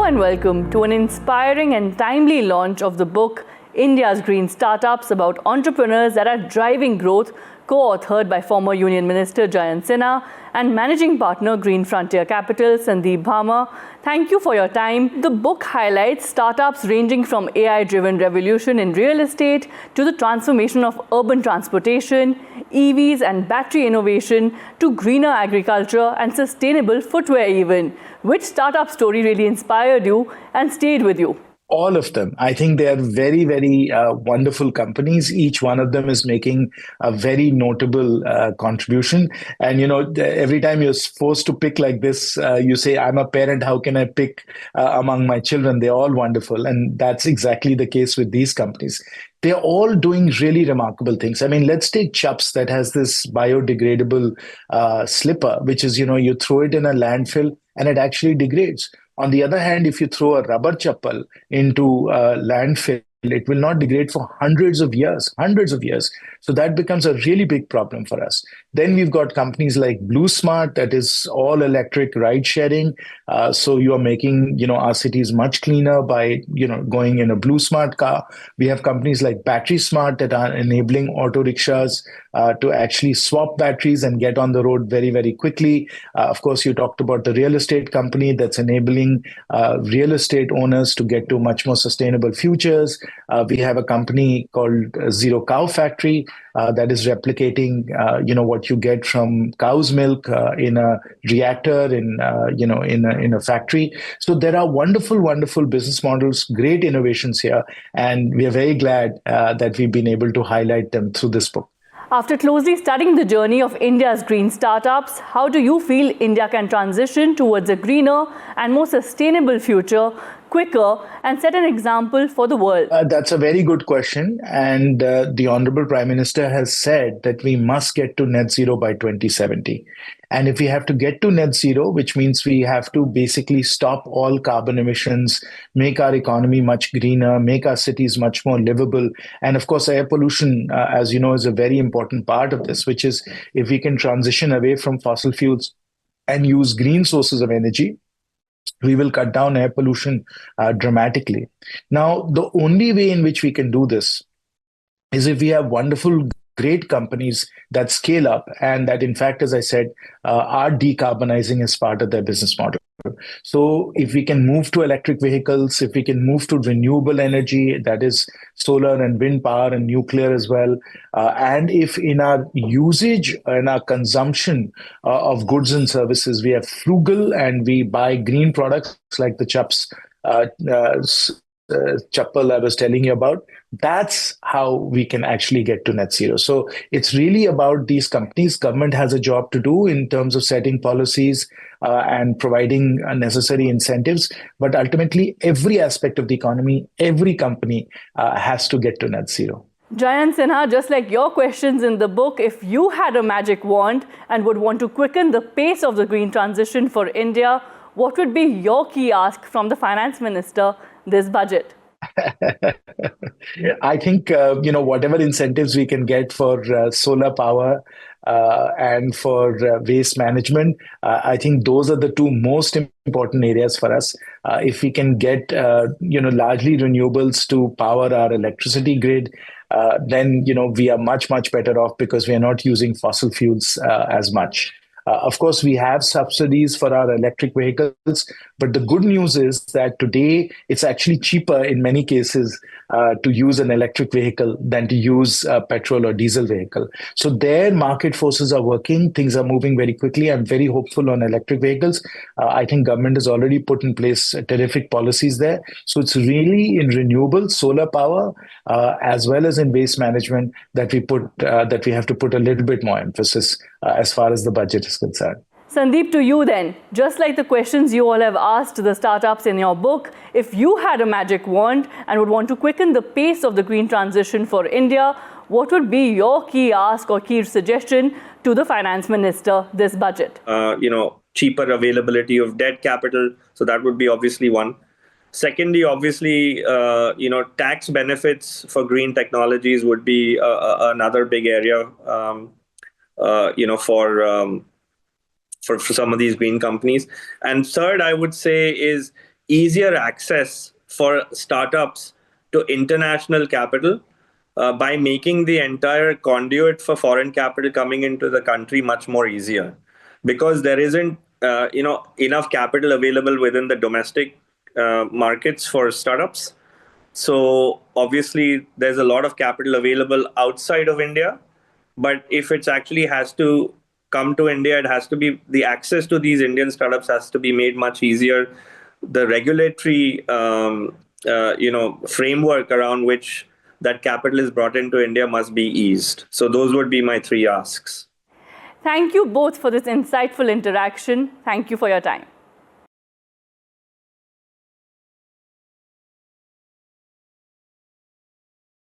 and welcome to an inspiring and timely launch of the book India's Green Startups, about entrepreneurs that are driving growth, co-authored by former Union Minister Jayant Sinha and Managing Partner Green Frontier Capital Sandeep Bhamar. Thank you for your time. The book highlights startups ranging from AI-driven revolution in real estate to the transformation of urban transportation, EVs and battery innovation, to greener agriculture and sustainable footwear even. Which startup story really inspired you and stayed with you? All of them. I think they are very, very wonderful companies. Each one of them is making a very notable contribution. And, every time you're forced to pick like this, you say, I'm a parent, how can I pick among my children? They're all wonderful. And that's exactly the case with these companies. They're all doing really remarkable things. I mean, let's take Chups that has this biodegradable slipper, which is, you throw it in a landfill and it actually degrades. On the other hand, if you throw a rubber chappal into a landfill, it will not degrade for hundreds of years. So that becomes a really big problem for us. Then we've got companies like Blue Smart, that is all electric ride sharing. So you are making, our cities much cleaner by, going in a Blue Smart car. We have companies like Battery Smart that are enabling auto rickshaws to actually swap batteries and get on the road very, very quickly. Of course, you talked about the real estate company that's enabling real estate owners to get to much more sustainable futures. We have a company called Zero Cow Factory that is replicating, what you get from cow's milk in a reactor in a factory. So there are wonderful, wonderful business models, great innovations here, and we are very glad that we've been able to highlight them through this book. After closely studying the journey of India's green startups, how do you feel India can transition towards a greener and more sustainable future quicker and set an example for the world? That's a very good question. And the Honorable Prime Minister has said that we must get to net zero by 2070. And if we have to get to net zero, which means we have to basically stop all carbon emissions, make our economy much greener, make our cities much more livable. And of course, air pollution, as you know, is a very important part of this, which is if we can transition away from fossil fuels and use green sources of energy, we will cut down air pollution dramatically. Now, the only way in which we can do this is if we have wonderful, great companies that scale up and that, in fact, as I said, are decarbonizing as part of their business model. So if we can move to electric vehicles, if we can move to renewable energy, that is solar and wind power and nuclear as well, and if in our usage and our consumption of goods and services, we are frugal and we buy green products like the Chups chappal I was telling you about, that's how we can actually get to net zero. So it's really about these companies. Government has a job to do in terms of setting policies and providing necessary incentives. But ultimately, every aspect of the economy, every company has to get to net zero. Jayant Sinha, just like your questions in the book, if you had a magic wand and would want to quicken the pace of the green transition for India, what would be your key ask from the Finance Minister this budget? I think, whatever incentives we can get for solar power and for waste management, I think those are the two most important areas for us. If we can get, largely renewables to power our electricity grid, then, we are much, much better off because we are not using fossil fuels as much. Of course, we have subsidies for our electric vehicles, but the good news is that today it's actually cheaper in many cases to use an electric vehicle than to use a petrol or diesel vehicle. So their market forces are working. Things are moving very quickly. I'm very hopeful on electric vehicles. I think government has already put in place terrific policies there. So it's really in renewable solar power as well as in waste management that we have to put a little bit more emphasis as far as the budget is concerned. Sandeep, to you then, just like the questions you all have asked the startups in your book, if you had a magic wand and would want to quicken the pace of the green transition for India, what would be your key ask or key suggestion to the Finance Minister this budget? Cheaper availability of debt capital. So that would be obviously one. Secondly, obviously, tax benefits for green technologies would be another big area, for some of these green companies. And third, I would say is, easier access for startups to international capital by making the entire conduit for foreign capital coming into the country much more easier, because there isn't enough capital available within the domestic markets for startups. So obviously there's a lot of capital available outside of India, but if it actually has to come to India, it has to be, the access to these Indian startups has to be made much easier. The regulatory framework around which that capital is brought into India must be eased. So those would be my three asks. Thank you both for this insightful interaction. Thank you for your time.